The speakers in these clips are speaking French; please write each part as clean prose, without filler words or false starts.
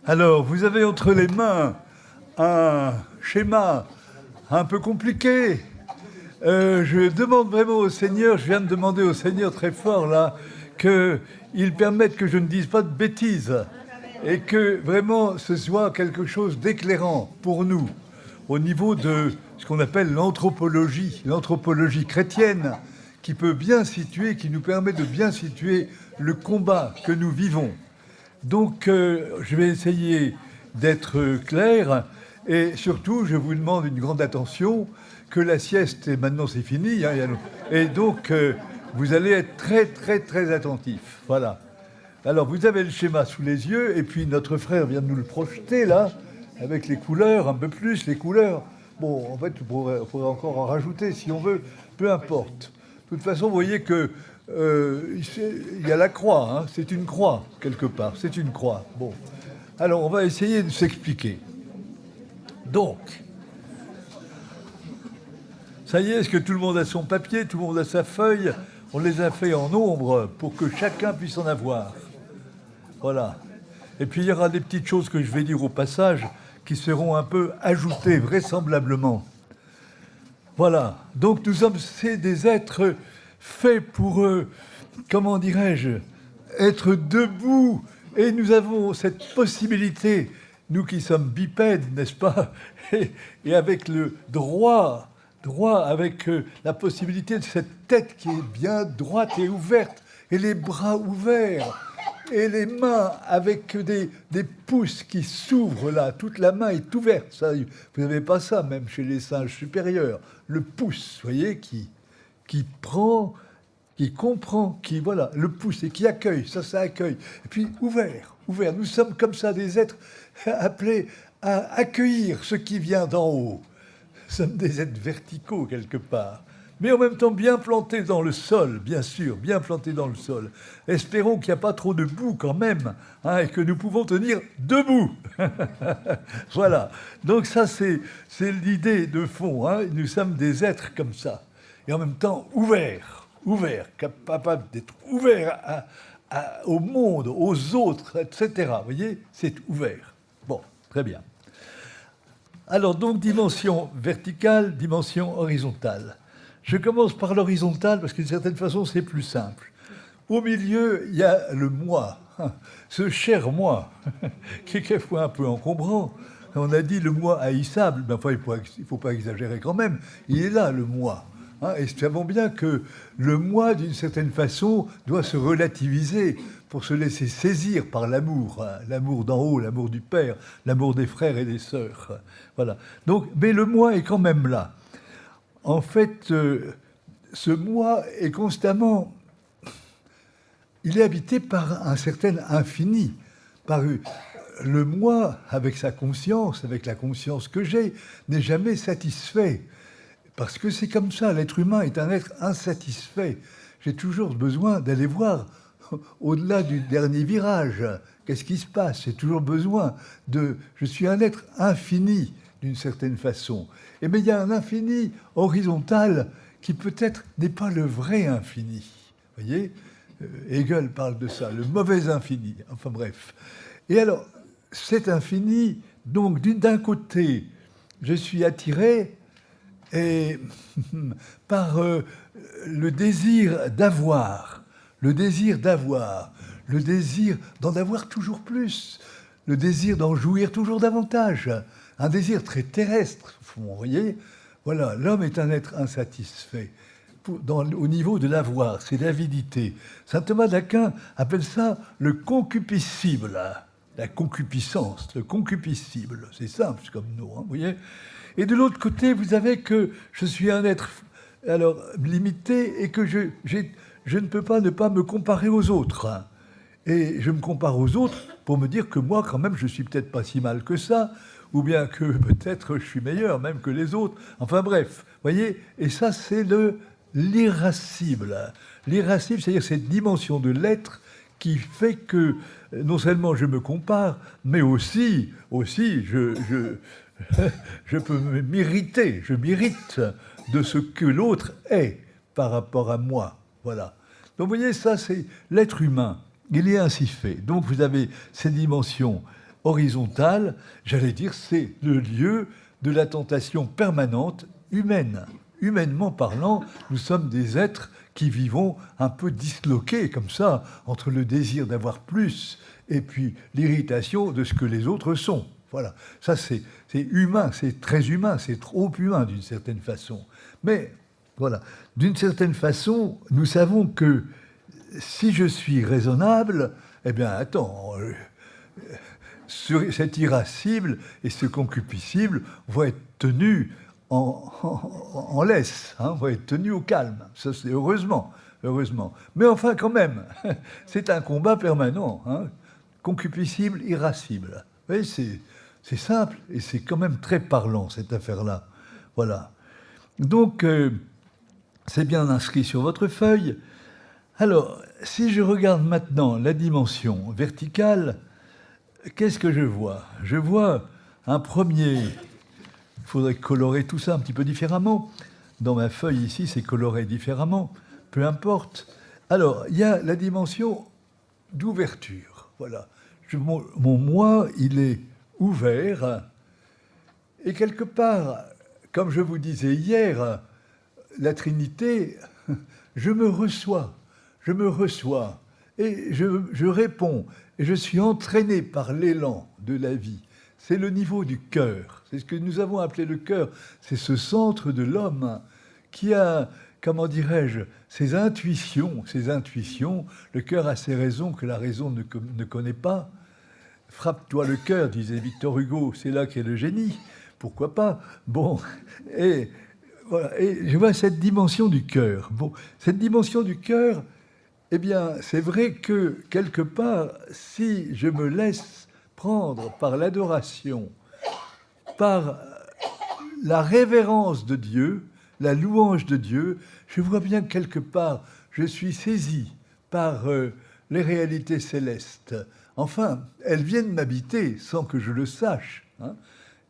Alors, vous avez entre les mains un schéma un peu compliqué. Je demande vraiment au Seigneur, je viens de demander au Seigneur très fort là, qu'il permette que je ne dise pas de bêtises et que vraiment ce soit quelque chose d'éclairant pour nous au niveau de ce qu'on appelle l'anthropologie chrétienne, qui peut bien situer, qui nous permet de bien situer le combat que nous vivons. Donc, je vais essayer d'être clair et surtout, je vous demande une grande attention, que la sieste, et maintenant c'est fini, hein, et donc vous allez être très, très, très attentifs. Voilà. Alors, vous avez le schéma sous les yeux, et puis notre frère vient de nous le projeter, là, avec les couleurs, un peu plus, les couleurs. Bon, en fait, on pourrait encore en rajouter, si on veut, peu importe. De toute façon, vous voyez que il y a la croix, hein, c'est une croix, quelque part, c'est une croix. Bon, alors on va essayer de s'expliquer. Donc, ça y est, est-ce que tout le monde a son papier, tout le monde a sa feuille? On les a fait en nombre pour que chacun puisse en avoir. Voilà. Et puis il y aura des petites choses que je vais dire au passage qui seront un peu ajoutées, vraisemblablement. Voilà. Donc nous sommes des êtres faits pour, comment dirais-je, être debout. Et nous avons cette possibilité, nous qui sommes bipèdes, n'est-ce pas, et avec le droit avec la possibilité de cette tête qui est bien droite et ouverte, et les bras ouverts, et les mains avec des pouces qui s'ouvrent là, toute la main est ouverte. Ça, vous n'avez pas ça même chez les singes supérieurs. Le pouce, vous voyez, qui prend, qui comprend, qui, voilà, le pouce et qui accueille, ça accueille. Et puis ouvert. Nous sommes comme ça des êtres appelés à accueillir ce qui vient d'en haut. Nous sommes des êtres verticaux quelque part, mais en même temps bien plantés dans le sol, bien sûr, bien plantés dans le sol. Espérons qu'il n'y a pas trop de boue quand même, hein, et que nous pouvons tenir debout. Voilà, donc ça c'est l'idée de fond, hein. Nous sommes des êtres comme ça, et en même temps ouverts, capables d'être ouverts au monde, aux autres, etc. Vous voyez, c'est ouvert. Bon, très bien. Alors, donc, dimension verticale, dimension horizontale. Je commence par l'horizontale parce qu'une certaine façon, c'est plus simple. Au milieu, il y a le moi, ce cher moi, qui est quelquefois un peu encombrant. On a dit le moi haïssable, mais enfin, il ne faut pas exagérer quand même. Il est là, le moi. Et nous savons bien que le moi, d'une certaine façon, doit se relativiser pour se laisser saisir par l'amour, hein, l'amour d'en haut, l'amour du Père, l'amour des frères et des sœurs. Voilà. Donc, mais le moi est quand même là. En fait, ce moi est constamment... Il est habité par un certain infini, par le moi, avec sa conscience, avec la conscience que j'ai, n'est jamais satisfait. Parce que c'est comme ça, l'être humain est un être insatisfait. J'ai toujours besoin d'aller voir au-delà du dernier virage. Qu'est-ce qui se passe? J'ai toujours besoin de... Je suis un être infini, d'une certaine façon. Mais il y a un infini horizontal qui peut-être n'est pas le vrai infini. Vous voyez? Hegel parle de ça, le mauvais infini. Enfin bref. Et alors, cet infini, donc d'un côté, je suis attiré par le désir d'avoir, le désir d'en avoir toujours plus, le désir d'en jouir toujours davantage, un désir très terrestre, vous voyez. Voilà, l'homme est un être insatisfait au niveau de l'avoir, c'est l'avidité. Saint Thomas d'Aquin appelle ça le concupiscible, la concupiscence, le concupiscible. C'est simple comme nom, hein, vous voyez. Et de l'autre côté, vous avez que je suis un être alors limité et que je ne peux pas ne pas me comparer aux autres. Et je me compare aux autres pour me dire que moi, quand même, je suis peut-être pas si mal que ça, ou bien que peut-être je suis meilleur même que les autres. Enfin bref, voyez. Et ça, c'est l'irascible. L'irascible, c'est-à-dire cette dimension de l'être qui fait que non seulement je me compare, mais aussi je peux m'irriter, je m'irrite de ce que l'autre est par rapport à moi. Voilà. Donc vous voyez, ça c'est l'être humain. Il est ainsi fait. Donc vous avez ces dimensions horizontale, j'allais dire, c'est le lieu de la tentation permanente humaine. Humainement parlant, nous sommes des êtres qui vivons un peu disloqués comme ça, entre le désir d'avoir plus et puis l'irritation de ce que les autres sont. Voilà, ça c'est humain, c'est très humain, c'est trop humain d'une certaine façon. Mais voilà, d'une certaine façon, nous savons que si je suis raisonnable, eh bien attends, cet irascible et ce concupiscible vont être tenus en laisse, hein, vont être tenus au calme. Ça, c'est heureusement. Mais enfin, quand même, c'est un combat permanent. Hein, concupiscible, irascible. Oui, c'est simple et c'est quand même très parlant, cette affaire-là. Voilà. Donc, c'est bien inscrit sur votre feuille. Alors, si je regarde maintenant la dimension verticale, qu'est-ce que je vois? Je vois un premier... Il faudrait colorer tout ça un petit peu différemment. Dans ma feuille ici, c'est coloré différemment. Peu importe. Alors, il y a la dimension d'ouverture. Voilà. Mon moi, il est ouvert. Et quelque part, comme je vous disais hier, la Trinité, je me reçois. Et je réponds. Et je suis entraîné par l'élan de la vie. C'est le niveau du cœur. C'est ce que nous avons appelé le cœur. C'est ce centre de l'homme qui a, comment dirais-je, ses intuitions. Le cœur a ses raisons que la raison ne connaît pas. Frappe-toi le cœur, disait Victor Hugo, c'est là qu'est le génie. Pourquoi pas? Bon, et voilà. Et je vois cette dimension du cœur. Bon, cette dimension du cœur, eh bien, c'est vrai que, quelque part, si je me laisse prendre par l'adoration, par la révérence de Dieu, la louange de Dieu, je vois bien que quelque part, je suis saisi par les réalités célestes. Enfin, elles viennent m'habiter sans que je le sache. Hein.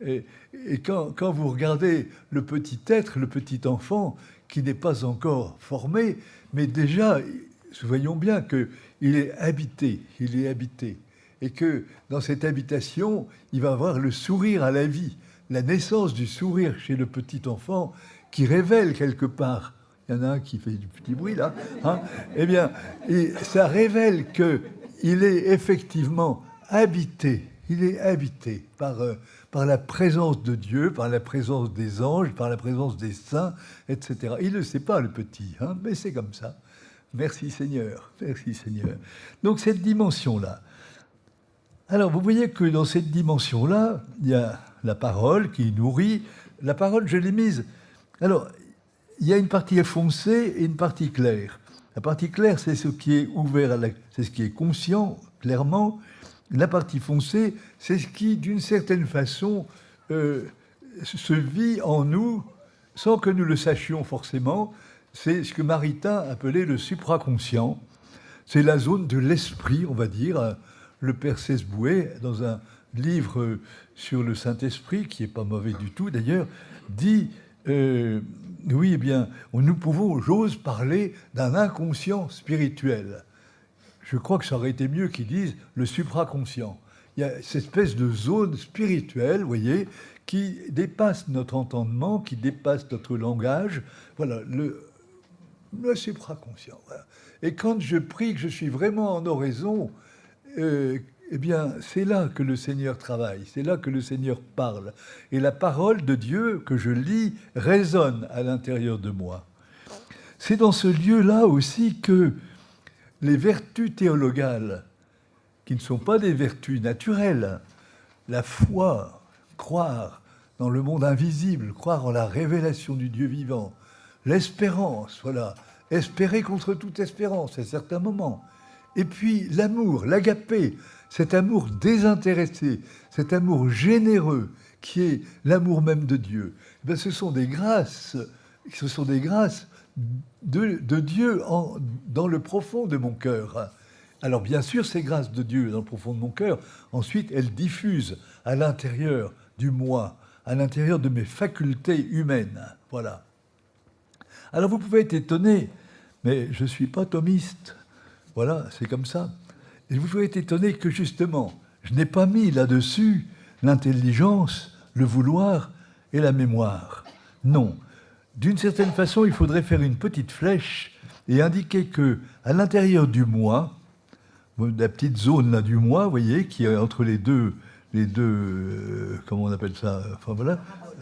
Et quand vous regardez le petit être, le petit enfant, qui n'est pas encore formé, mais déjà, voyons bien qu'il est habité, et que dans cette habitation, il va avoir le sourire à la vie, la naissance du sourire chez le petit enfant qui révèle quelque part, il y en a un qui fait du petit bruit là, hein, eh bien, et ça révèle qu'il est effectivement habité, par la présence de Dieu, par la présence des anges, par la présence des saints, etc. Il ne sait pas, le petit, hein, mais c'est comme ça. Merci Seigneur. Donc cette dimension-là. Alors vous voyez que dans cette dimension-là, il y a la parole qui nourrit. La parole, je l'ai mise. Alors, il y a une partie foncée et une partie claire. La partie claire, c'est ce qui est ouvert, c'est ce qui est conscient, clairement. La partie foncée, c'est ce qui, d'une certaine façon, se vit en nous sans que nous le sachions forcément. C'est ce que Maritain appelait le supraconscient. C'est la zone de l'esprit, on va dire. Le père Cesboué, dans un livre sur le Saint-Esprit, qui n'est pas mauvais du tout d'ailleurs, dit oui, eh bien, nous pouvons, j'ose parler d'un inconscient spirituel. Je crois que ça aurait été mieux qu'ils disent le supraconscient. Il y a cette espèce de zone spirituelle, vous voyez, qui dépasse notre entendement, qui dépasse notre langage. Voilà, le supraconscient. Voilà. Et quand je prie, que je suis vraiment en oraison, eh bien, c'est là que le Seigneur travaille, c'est là que le Seigneur parle. Et la parole de Dieu que je lis résonne à l'intérieur de moi. C'est dans ce lieu-là aussi que les vertus théologales, qui ne sont pas des vertus naturelles, la foi, croire dans le monde invisible, croire en la révélation du Dieu vivant, l'espérance, voilà, espérer contre toute espérance à certains moments, et puis l'amour, l'agapé, cet amour désintéressé, cet amour généreux qui est l'amour même de Dieu. Ben, ce sont des grâces de Dieu dans le profond de mon cœur. Alors bien sûr, ces grâces de Dieu dans le profond de mon cœur, ensuite elles diffusent à l'intérieur du moi, à l'intérieur de mes facultés humaines. Voilà. Alors vous pouvez être étonné, mais je ne suis pas thomiste. Voilà, c'est comme ça. Et vous pouvez être étonné que justement, je n'ai pas mis là-dessus l'intelligence, le vouloir et la mémoire. Non. D'une certaine façon, il faudrait faire une petite flèche et indiquer que, à l'intérieur du moi, la petite zone là du moi, vous voyez, qui est entre les deux, comment on appelle ça, enfin voilà,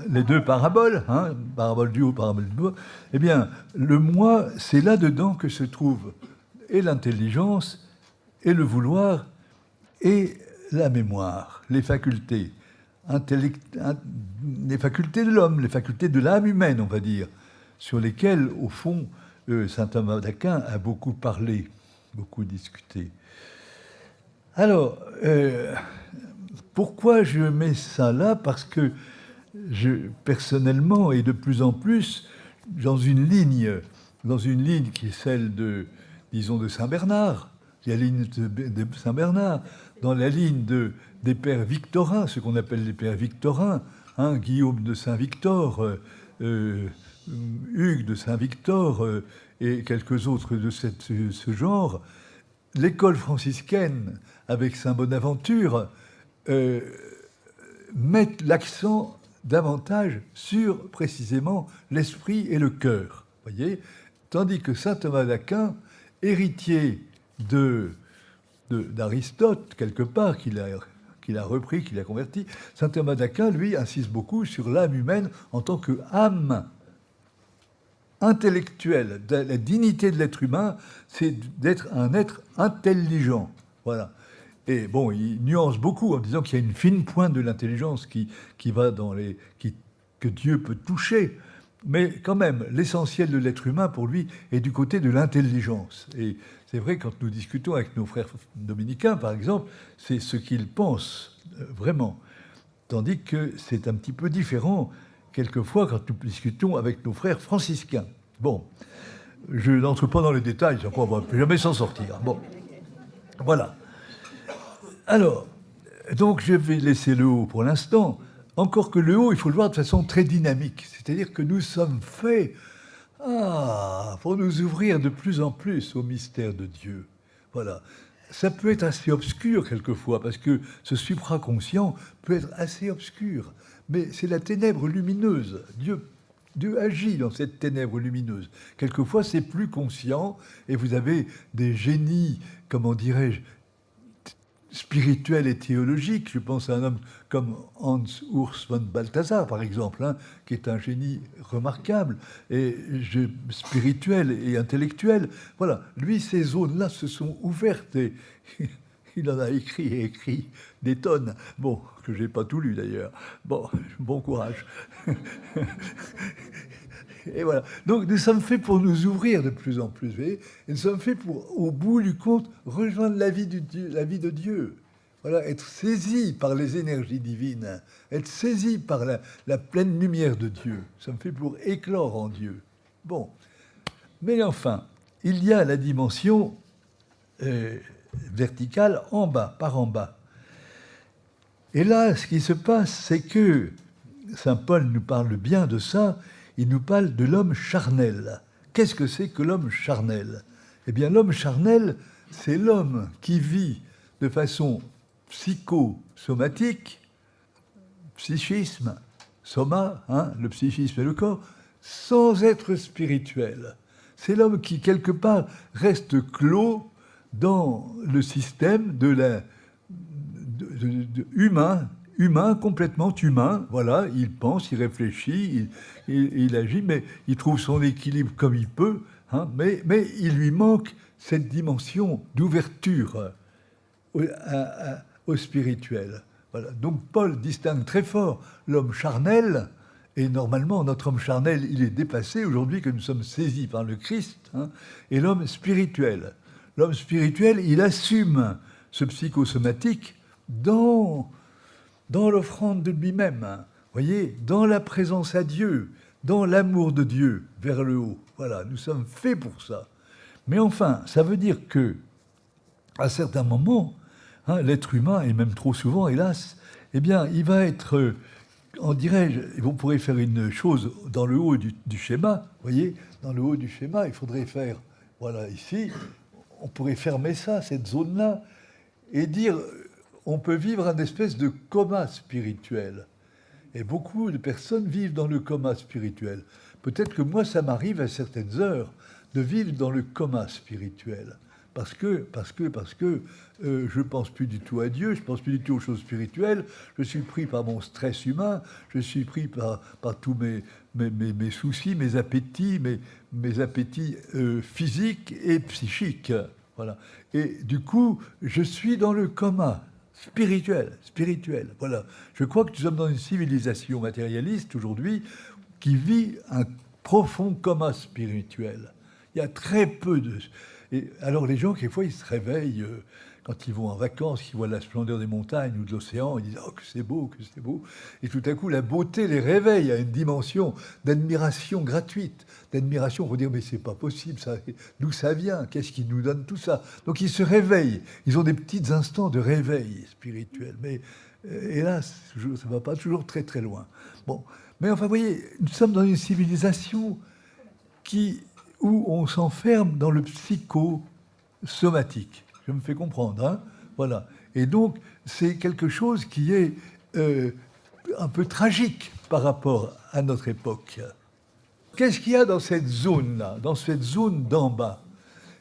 les deux paraboles, hein, parabole du haut, parabole du bas, eh bien, le moi, c'est là-dedans que se trouve et l'intelligence, et le vouloir, et la mémoire, les facultés, les facultés de l'homme, les facultés de l'âme humaine, on va dire, sur lesquelles, au fond, saint Thomas d'Aquin a beaucoup parlé, beaucoup discuté. Alors, pourquoi je mets ça là? Parce que personnellement, et de plus en plus, dans une ligne qui est celle de, disons, de Saint-Bernard, il y a la ligne de Saint-Bernard, dans la ligne des pères victorins, ce qu'on appelle les pères victorins, hein, Guillaume de Saint-Victor, Hugues de Saint-Victor et quelques autres de ce genre, l'école franciscaine avec Saint Bonaventure mettent l'accent davantage sur précisément l'esprit et le cœur, voyez, tandis que saint Thomas d'Aquin, héritier d'Aristote quelque part, qu'il a repris, qu'il a converti, saint Thomas d'Aquin, lui, insiste beaucoup sur l'âme humaine en tant qu'âme intellectuelle. La dignité de l'être humain, c'est d'être un être intelligent. Voilà. Et bon, il nuance beaucoup en disant qu'il y a une fine pointe de l'intelligence qui va dans que Dieu peut toucher. Mais quand même, l'essentiel de l'être humain, pour lui, est du côté de l'intelligence. Et c'est vrai, quand nous discutons avec nos frères dominicains, par exemple, c'est ce qu'ils pensent vraiment. Tandis que c'est un petit peu différent, quelquefois, quand nous discutons avec nos frères franciscains. Bon, je n'entre pas dans les détails, on ne va plus jamais s'en sortir. Bon, voilà. Alors, donc je vais laisser le haut pour l'instant. Encore que le haut, il faut le voir de façon très dynamique. C'est-à-dire que nous sommes faits pour nous ouvrir de plus en plus au mystère de Dieu. Voilà. Ça peut être assez obscur quelquefois, parce que ce supraconscient peut être assez obscur. Mais c'est la ténèbre lumineuse. Dieu agit dans cette ténèbre lumineuse. Quelquefois, c'est plus conscient, et vous avez des génies, comment dirais-je, spirituel et théologique. Je pense à un homme comme Hans Urs von Balthasar, par exemple, hein, qui est un génie remarquable, et spirituel et intellectuel. Voilà, lui, ces zones-là se sont ouvertes, et il en a écrit des tonnes. Bon, que je n'ai pas tout lu d'ailleurs. Bon courage. Et voilà. Donc nous sommes faits pour nous ouvrir de plus en plus, vous voyez, et nous sommes faits pour, au bout du compte, rejoindre la vie de Dieu. Voilà, être saisis par les énergies divines, être saisis par la pleine lumière de Dieu. Nous sommes faits pour éclore en Dieu. Bon. Mais enfin, il y a la dimension verticale en bas, par en bas. Et là, ce qui se passe, c'est que saint Paul nous parle bien de ça. Il nous parle de l'homme charnel. Qu'est-ce que c'est que l'homme charnel? Eh bien, l'homme charnel, c'est l'homme qui vit de façon psychosomatique, psychisme, soma, hein, le psychisme et le corps, sans être spirituel. C'est l'homme qui, quelque part, reste clos dans le système humain, complètement humain, voilà, il pense, il réfléchit, il agit, mais il trouve son équilibre comme il peut, hein, mais il lui manque cette dimension d'ouverture au spirituel. Voilà. Donc Paul distingue très fort l'homme charnel, et normalement notre homme charnel, il est dépassé aujourd'hui que nous sommes saisis par le Christ, hein, et l'homme spirituel. L'homme spirituel, il assume ce psychosomatique dans l'offrande de lui-même, hein, voyez, dans la présence à Dieu, dans l'amour de Dieu vers le haut. Voilà, nous sommes faits pour ça. Mais enfin, ça veut dire que, à certains moments, hein, l'être humain, et même trop souvent, hélas, eh bien, il va être, on dirait, on pourrait faire une chose dans le haut du schéma, voyez, dans le haut du schéma, il faudrait faire, voilà, ici, on pourrait fermer ça, cette zone-là, et dire, on peut vivre un espèce de coma spirituel. Et beaucoup de personnes vivent dans le coma spirituel. Peut-être que moi, ça m'arrive à certaines heures de vivre dans le coma spirituel. Parce que je ne pense plus du tout à Dieu, je ne pense plus du tout aux choses spirituelles, je suis pris par mon stress humain, je suis pris par tous mes soucis, mes appétits physiques et psychiques. Voilà. Et du coup, je suis dans le coma spirituel. Voilà. Je crois que nous sommes dans une civilisation matérialiste aujourd'hui qui vit un profond coma spirituel. Il y a très peu de... Et alors les gens, quelquefois, ils se réveillent quand ils vont en vacances, qu'ils voient la splendeur des montagnes ou de l'océan, ils disent « Oh, que c'est beau !» Et tout à coup, la beauté les réveille à une dimension d'admiration gratuite, d'admiration pour dire « Mais c'est pas possible, ça, d'où ça vient? Qu'est-ce qui nous donne tout ça ?» Donc ils se réveillent, ils ont des petits instants de réveil spirituel. Mais hélas, ça ne va pas toujours très très loin. Bon. Mais enfin, vous voyez, nous sommes dans une civilisation où on s'enferme dans le psychosomatique. Je me fais comprendre, hein? Voilà. Et donc, c'est quelque chose qui est un peu tragique par rapport à notre époque. Qu'est-ce qu'il y a dans cette zone-là, dans cette zone d'en bas?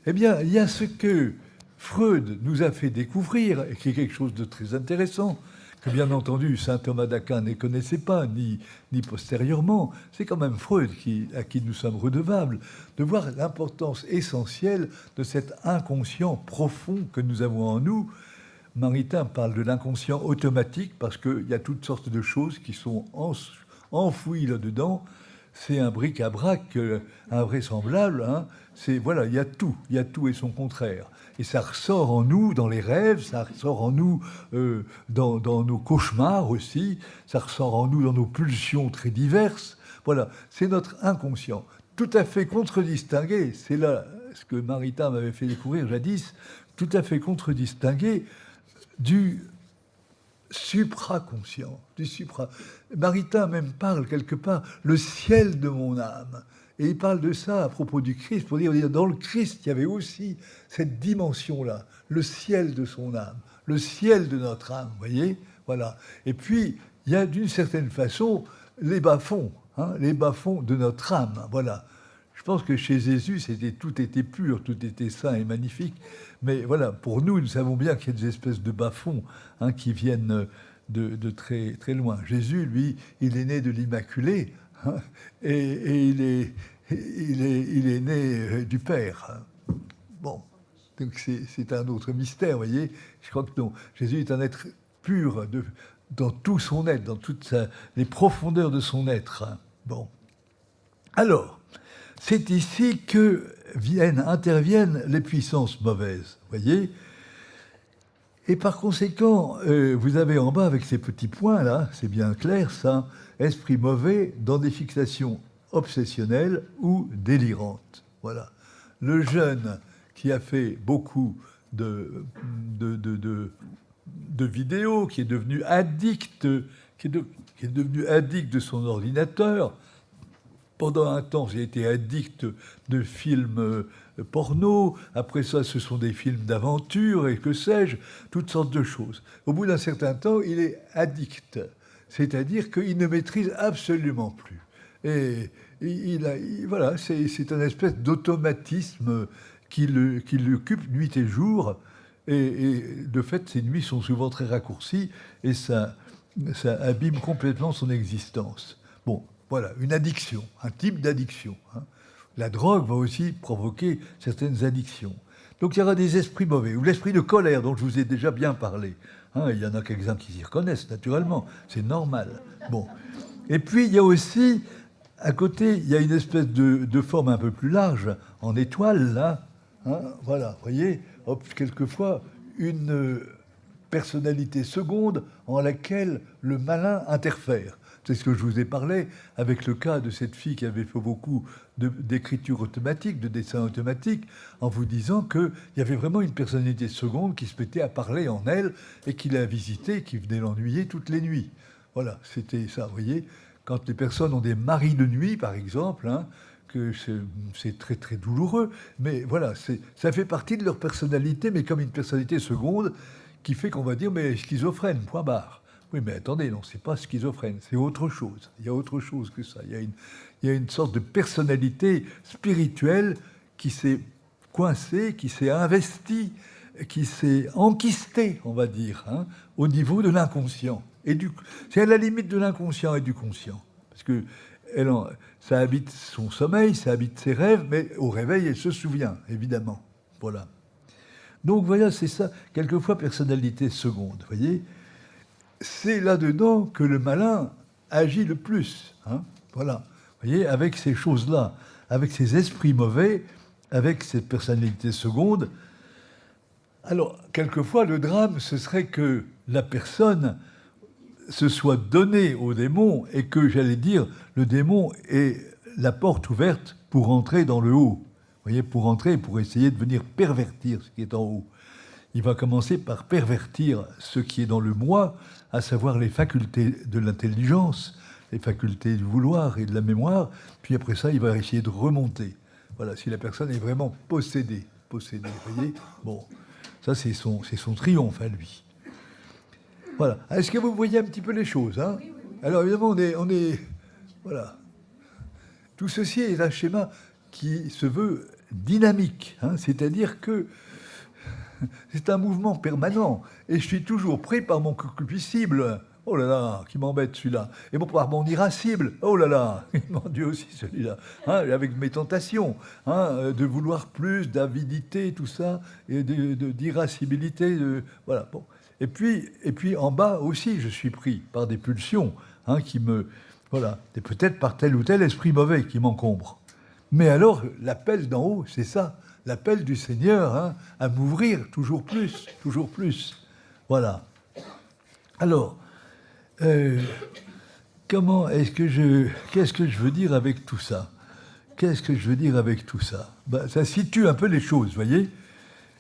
Eh bien, il y a ce que Freud nous a fait découvrir, et qui est quelque chose de très intéressant, que bien entendu saint Thomas d'Aquin ne connaissait pas, ni postérieurement. C'est quand même Freud à qui nous sommes redevables, de voir l'importance essentielle de cet inconscient profond que nous avons en nous. Maritain parle de l'inconscient automatique parce qu'il y a toutes sortes de choses qui sont enfouies là-dedans. C'est un bric-à-brac invraisemblable. Hein. Voilà, il y a tout et son contraire. Et ça ressort en nous dans les rêves, ça ressort en nous dans nos cauchemars aussi, ça ressort en nous dans nos pulsions très diverses. Voilà, c'est notre inconscient. Tout à fait contre-distingué, c'est là ce que Maritain m'avait fait découvrir jadis, tout à fait contre-distingué du supraconscient, Maritain même parle quelque part le ciel de mon âme. Et il parle de ça à propos du Christ, pour dire dans le Christ, il y avait aussi cette dimension-là, le ciel de son âme, le ciel de notre âme, vous voyez, voilà. Et puis, il y a d'une certaine façon les bas-fonds, hein, les bas-fonds de notre âme, voilà. Je pense que chez Jésus, tout était pur, tout était saint et magnifique. Mais voilà, pour nous, nous savons bien qu'il y a des espèces de bas-fonds hein, qui viennent de très, très loin. Jésus, lui, il est né de l'Immaculée, hein, et il est né du Père. Hein. Bon, donc c'est un autre mystère, vous voyez. Je crois que non, Jésus est un être pur dans tout son être, dans toutes les profondeurs de son être. Hein. Bon. Alors, c'est ici que interviennent les puissances mauvaises, voyez. Et par conséquent, vous avez en bas, avec ces petits points-là, c'est bien clair, ça, esprit mauvais dans des fixations obsessionnelles ou délirantes. Voilà. Le jeune qui a fait beaucoup de vidéos, qui est devenu addict, qui est devenu addict de son ordinateur. Pendant un temps, j'ai été addict de films porno. Après ça, ce sont des films d'aventure et que sais-je, toutes sortes de choses. Au bout d'un certain temps, il est addict. C'est-à-dire qu'il ne maîtrise absolument plus. Et voilà, c'est un espèce d'automatisme qui l'occupe nuit et jour. Et de fait, ces nuits sont souvent très raccourcies et ça abîme complètement son existence. Bon. Voilà, une addiction, un type d'addiction. Hein. La drogue va aussi provoquer certaines addictions. Donc il y aura des esprits mauvais, ou l'esprit de colère dont je vous ai déjà bien parlé. Hein, il y en a quelques-uns qui s'y reconnaissent, naturellement, c'est normal. Bon. Et puis il y a aussi, à côté, il y a une espèce de forme un peu plus large, en étoile, là. Hein, voilà, vous voyez, quelquefois, une personnalité seconde en laquelle le malin interfère. C'est ce que je vous ai parlé avec le cas de cette fille qui avait fait beaucoup d'écriture automatique, de dessin automatique, en vous disant qu'il y avait vraiment une personnalité seconde qui se mettait à parler en elle et qui l'a visitée, qui venait l'ennuyer toutes les nuits. Voilà, c'était ça, vous voyez. Quand les personnes ont des maris de nuit, par exemple, hein, que c'est très très douloureux, mais voilà, ça fait partie de leur personnalité, mais comme une personnalité seconde qui fait qu'on va dire, mais schizophrène, point barre. Oui, mais attendez, non, c'est pas schizophrène, c'est autre chose. Il y a autre chose que ça. Il y a une sorte de personnalité spirituelle qui s'est coincée, qui s'est investie, qui s'est enquistée, on va dire, au niveau de l'inconscient. C'est à la limite de l'inconscient et du conscient. Parce que ça habite son sommeil, ça habite ses rêves, mais au réveil, elle se souvient, évidemment. Voilà. Donc voilà, c'est ça, quelquefois personnalité seconde, vous voyez. C'est là-dedans que le malin agit le plus. Voilà. Vous voyez, avec ces choses-là, avec ces esprits mauvais, avec cette personnalité seconde. Alors, quelquefois, le drame, ce serait que la personne se soit donnée au démon et que, j'allais dire, le démon ait la porte ouverte pour entrer dans le haut. Vous voyez, pour entrer, pour essayer de venir pervertir ce qui est en haut. Il va commencer par pervertir ce qui est dans le moi, à savoir les facultés de l'intelligence, les facultés du vouloir et de la mémoire, puis après ça, il va essayer de remonter. Voilà, si la personne est vraiment possédée, vous voyez. Bon, ça c'est son triomphe à lui. Voilà. Est-ce que vous voyez un petit peu les choses, hein? Oui. Alors évidemment, on est... Voilà. Tout ceci est un schéma qui se veut dynamique, c'est-à-dire que c'est un mouvement permanent. Et je suis toujours pris par mon concupiscible. Oh là là, qui m'embête celui-là. Et par mon irascible. Oh là là, il m'ennuie aussi celui-là. Avec mes tentations, de vouloir plus, d'avidité, tout ça, et d'irascibilité. Voilà. Bon. Et puis en bas aussi, je suis pris par des pulsions qui me... Voilà. Et peut-être par tel ou tel esprit mauvais qui m'encombre. Mais alors, l'appel d'en haut, c'est ça. L'appel du Seigneur à m'ouvrir toujours plus, toujours plus. Voilà. Alors, qu'est-ce que je veux dire avec tout ça? Qu'est-ce que je veux dire avec tout ça? Ça situe un peu les choses, vous voyez?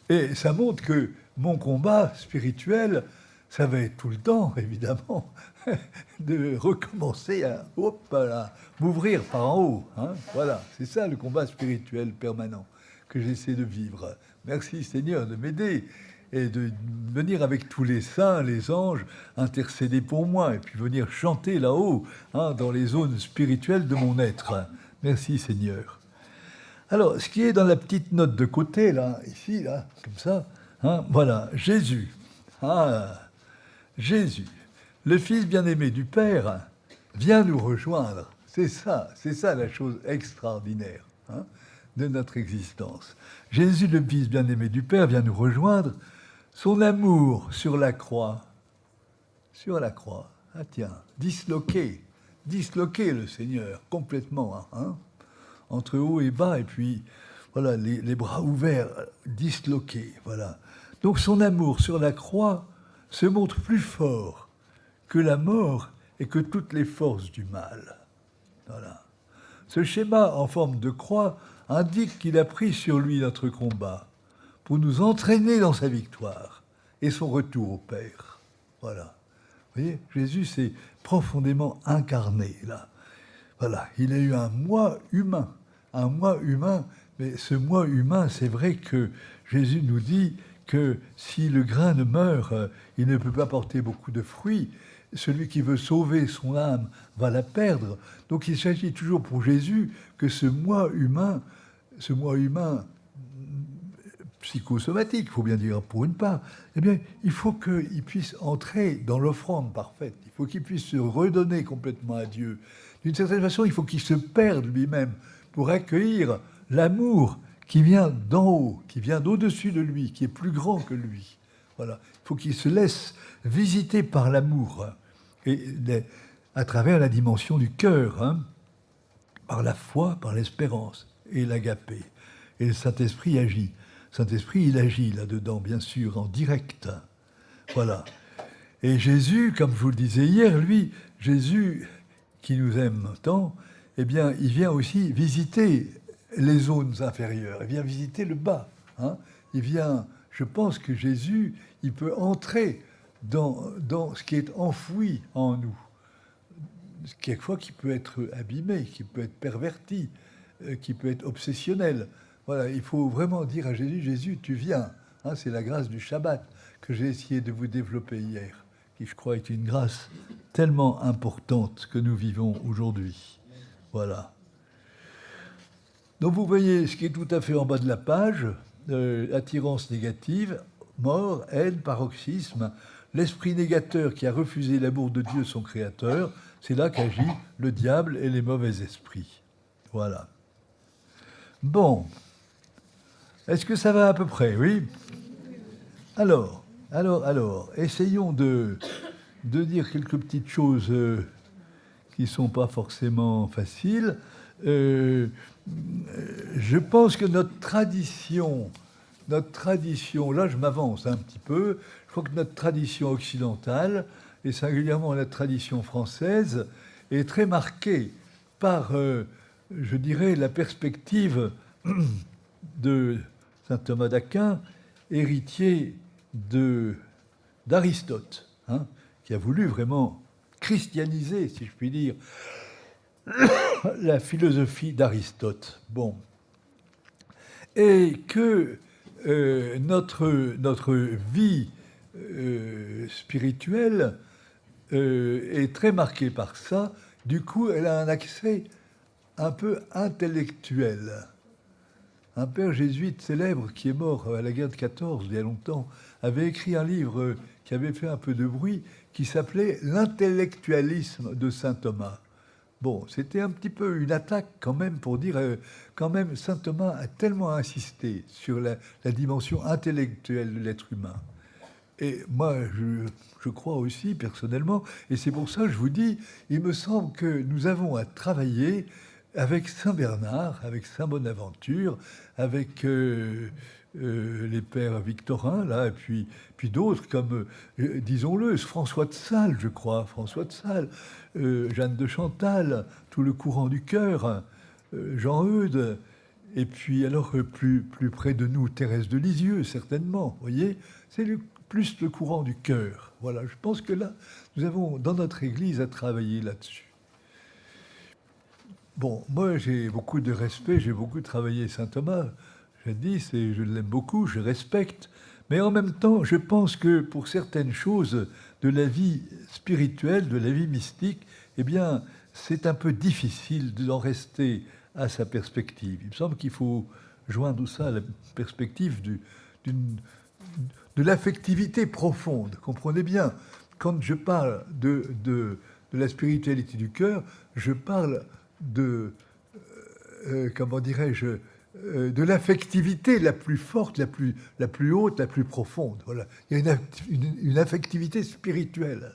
Et ça montre que mon combat spirituel, ça va être tout le temps, évidemment, de recommencer à m'ouvrir par en haut. Voilà, c'est ça le combat spirituel permanent que j'essaie de vivre. Merci Seigneur de m'aider et de venir avec tous les saints, les anges, intercéder pour moi et puis venir chanter là-haut, dans les zones spirituelles de mon être. Merci Seigneur. Alors, ce qui est dans la petite note de côté, là, ici, là, comme ça, voilà, Jésus. Jésus, le Fils bien-aimé du Père, vient nous rejoindre. C'est ça la chose extraordinaire de notre existence. Jésus, le Fils bien-aimé du Père, vient nous rejoindre. Son amour sur la croix, disloqué le Seigneur, complètement, entre haut et bas, et puis, voilà, les bras ouverts, disloqués, voilà. Donc son amour sur la croix se montre plus fort que la mort et que toutes les forces du mal. Voilà. Ce schéma en forme de croix indique qu'il a pris sur lui notre combat pour nous entraîner dans sa victoire et son retour au Père. Voilà. Vous voyez, Jésus s'est profondément incarné, là. Voilà, il a eu un moi humain, mais ce moi humain, c'est vrai que Jésus nous dit que si le grain ne meurt, il ne peut pas porter beaucoup de fruits. Celui qui veut sauver son âme va la perdre. Donc il s'agit toujours pour Jésus que ce moi humain psychosomatique, il faut bien dire pour une part, eh bien, il faut qu'il puisse entrer dans l'offrande parfaite. Il faut qu'il puisse se redonner complètement à Dieu. D'une certaine façon, il faut qu'il se perde lui-même pour accueillir l'amour qui vient d'en haut, qui vient d'au-dessus de lui, qui est plus grand que lui. Voilà. Il faut qu'il se laisse visiter par l'amour, et à travers la dimension du cœur, par la foi, par l'espérance et l'agapé. Et le Saint-Esprit agit. Le Saint-Esprit, il agit là-dedans, bien sûr, en direct. Voilà. Et Jésus, comme je vous le disais hier, lui, Jésus, qui nous aime tant, eh bien, il vient aussi visiter les zones inférieures. Il vient visiter le bas. Il vient... Je pense que Jésus, il peut entrer dans ce qui est enfoui en nous. Quelquefois, qui peut être abîmé, qui peut être perverti, qui peut être obsessionnel. Voilà, il faut vraiment dire à Jésus, Jésus, tu viens. C'est la grâce du Shabbat. que j'ai essayé de vous développer hier, qui je crois est une grâce tellement importante que nous vivons aujourd'hui. Voilà. Donc vous voyez ce qui est tout à fait en bas de la page, attirance négative, mort, haine, paroxysme, l'esprit négateur qui a refusé l'amour de Dieu, son créateur, c'est là qu'agit le diable et les mauvais esprits. Voilà. Bon. Est-ce que ça va à peu près? Oui. Alors, essayons de dire quelques petites choses qui ne sont pas forcément faciles. Je pense que notre tradition, là je m'avance un petit peu, je crois que notre tradition occidentale, et singulièrement la tradition française, est très marquée par, je dirais, la perspective de saint Thomas d'Aquin, héritier d'Aristote, hein, qui a voulu vraiment christianiser, si je puis dire, la philosophie d'Aristote. Bon. Et que notre vie spirituelle est très marquée par ça. Du coup, elle a un accès un peu intellectuel. Un père jésuite célèbre qui est mort à la guerre de 14, il y a longtemps, avait écrit un livre qui avait fait un peu de bruit, qui s'appelait « L'intellectualisme de saint Thomas ». Bon, c'était un petit peu une attaque quand même pour dire, quand même, saint Thomas a tellement insisté sur la dimension intellectuelle de l'être humain. Et moi, je crois aussi, personnellement, et c'est pour ça que je vous dis, il me semble que nous avons à travailler avec saint Bernard, avec saint Bonaventure, avec les pères victorins, là, et puis d'autres comme, disons-le, François de Sales, je crois, François de Sales, Jeanne de Chantal, tout le courant du cœur, Jean Eudes, et puis alors plus près de nous, Thérèse de Lisieux, certainement, vous voyez, c'est plus le courant du cœur. Voilà, je pense que là, nous avons dans notre Église à travailler là-dessus. Bon, moi j'ai beaucoup de respect, j'ai beaucoup travaillé saint Thomas, jadis, et je l'aime beaucoup, je respecte, mais en même temps, je pense que pour certaines choses de la vie spirituelle, de la vie mystique, eh bien, c'est un peu difficile d'en rester à sa perspective. Il me semble qu'il faut joindre ça à la perspective de l'affectivité profonde. Comprenez bien, quand je parle de la spiritualité du cœur, je parle comment dirais-je, de l'affectivité la plus forte, la plus haute, la plus profonde. Voilà. Il y a une affectivité spirituelle.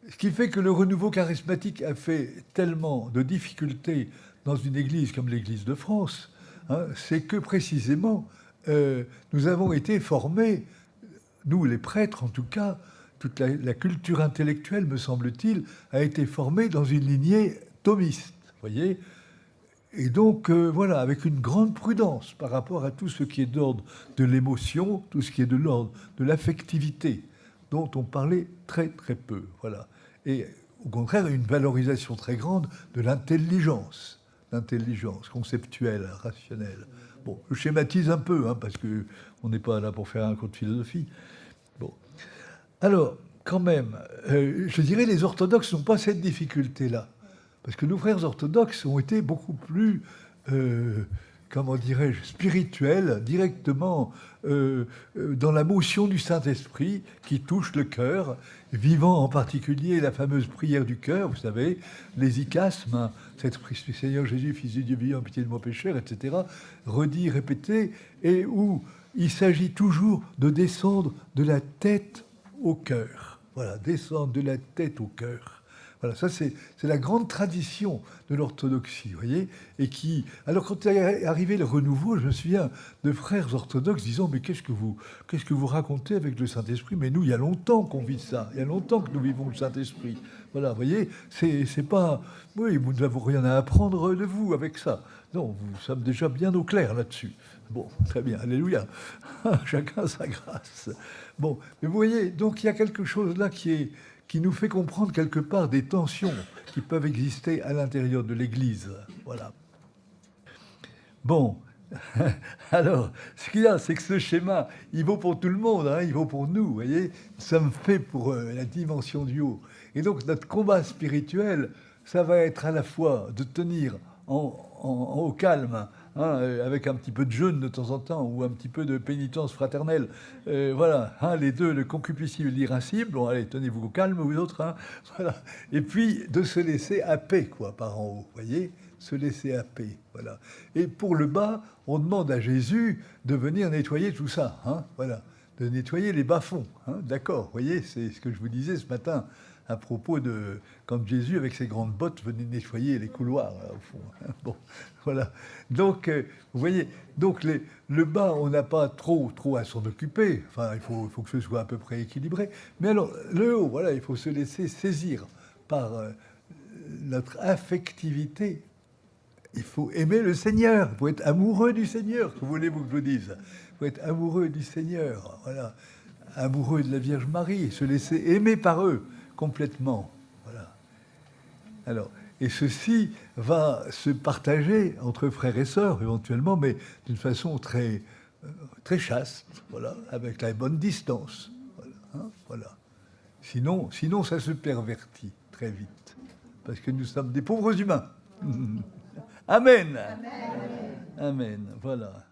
Ce qui fait que le renouveau charismatique a fait tellement de difficultés dans une église comme l'église de France, hein, c'est que précisément, nous avons été formés, nous les prêtres en tout cas, toute la culture intellectuelle, me semble-t-il, a été formée dans une lignée thomiste, voyez. Et donc, voilà, avec une grande prudence par rapport à tout ce qui est d'ordre de l'émotion, tout ce qui est de l'ordre de l'affectivité, dont on parlait très, très peu, voilà. Et au contraire, une valorisation très grande de l'intelligence conceptuelle, rationnelle. Bon, je schématise un peu, hein, parce qu'on n'est pas là pour faire un cours de philosophie. Bon. Alors, quand même, je dirais les orthodoxes n'ont pas cette difficulté-là. Parce que nos frères orthodoxes ont été beaucoup plus, comment dirais-je, spirituels, directement dans la motion du Saint-Esprit qui touche le cœur, vivant en particulier la fameuse prière du cœur, vous savez, les icasmes, hein, Seigneur Jésus, Fils de Dieu vivant, pitié de moi pécheur, etc., redit, répété, et où il s'agit toujours de descendre de la tête au cœur. Voilà, descendre de la tête au cœur. Voilà, ça c'est la grande tradition de l'orthodoxie, vous voyez, et qui... Alors quand est arrivé le renouveau, je me souviens de frères orthodoxes disant « Mais qu'est-ce que vous racontez avec le Saint-Esprit ?» Mais nous, il y a longtemps qu'on vit ça, il y a longtemps que nous vivons le Saint-Esprit. Voilà, vous voyez, c'est pas... Oui, nous n'avons rien à apprendre de vous avec ça. Non, nous sommes déjà bien au clair là-dessus. Bon, très bien, alléluia. Chacun sa grâce. Bon, mais vous voyez, donc il y a quelque chose là qui nous fait comprendre quelque part des tensions qui peuvent exister à l'intérieur de l'Église. Voilà. Bon, Alors, ce qu'il y a, c'est que ce schéma, il vaut pour tout le monde, hein, il vaut pour nous, vous voyez. Nous sommes faits pour la dimension du haut. Et donc, notre combat spirituel, ça va être à la fois de tenir au calme, hein, avec un petit peu de jeûne de temps en temps, ou un petit peu de pénitence fraternelle. Voilà, hein, les deux, le concupiscible et l'irascible. Bon, allez, tenez-vous au calme, vous autres. Hein, voilà. Et puis, de se laisser happer, quoi, par en haut, vous voyez, se laisser happer, voilà. Et pour le bas, on demande à Jésus de venir nettoyer tout ça, hein, voilà, de nettoyer les bas-fonds, hein, d'accord, vous voyez, c'est ce que je vous disais ce matin, à propos de quand Jésus, avec ses grandes bottes, venait nettoyer les couloirs, là, au fond. Hein, bon, voilà. Donc, vous voyez, donc le bas, on n'a pas trop à s'en occuper. Enfin, il faut que ce soit à peu près équilibré. Mais alors, le haut, voilà, il faut se laisser saisir par notre affectivité. Il faut aimer le Seigneur. Il faut être amoureux du Seigneur. Que voulez-vous que je vous dise? Il faut être amoureux du Seigneur. Voilà. Amoureux de la Vierge Marie. Se laisser aimer par eux complètement. Voilà. Alors, et ceci va se partager entre frères et sœurs éventuellement, mais d'une façon très chaste, voilà, avec la bonne distance. Voilà, hein, voilà. Sinon, ça se pervertit très vite, parce que nous sommes des pauvres humains. Amen. Amen. Amen. Voilà.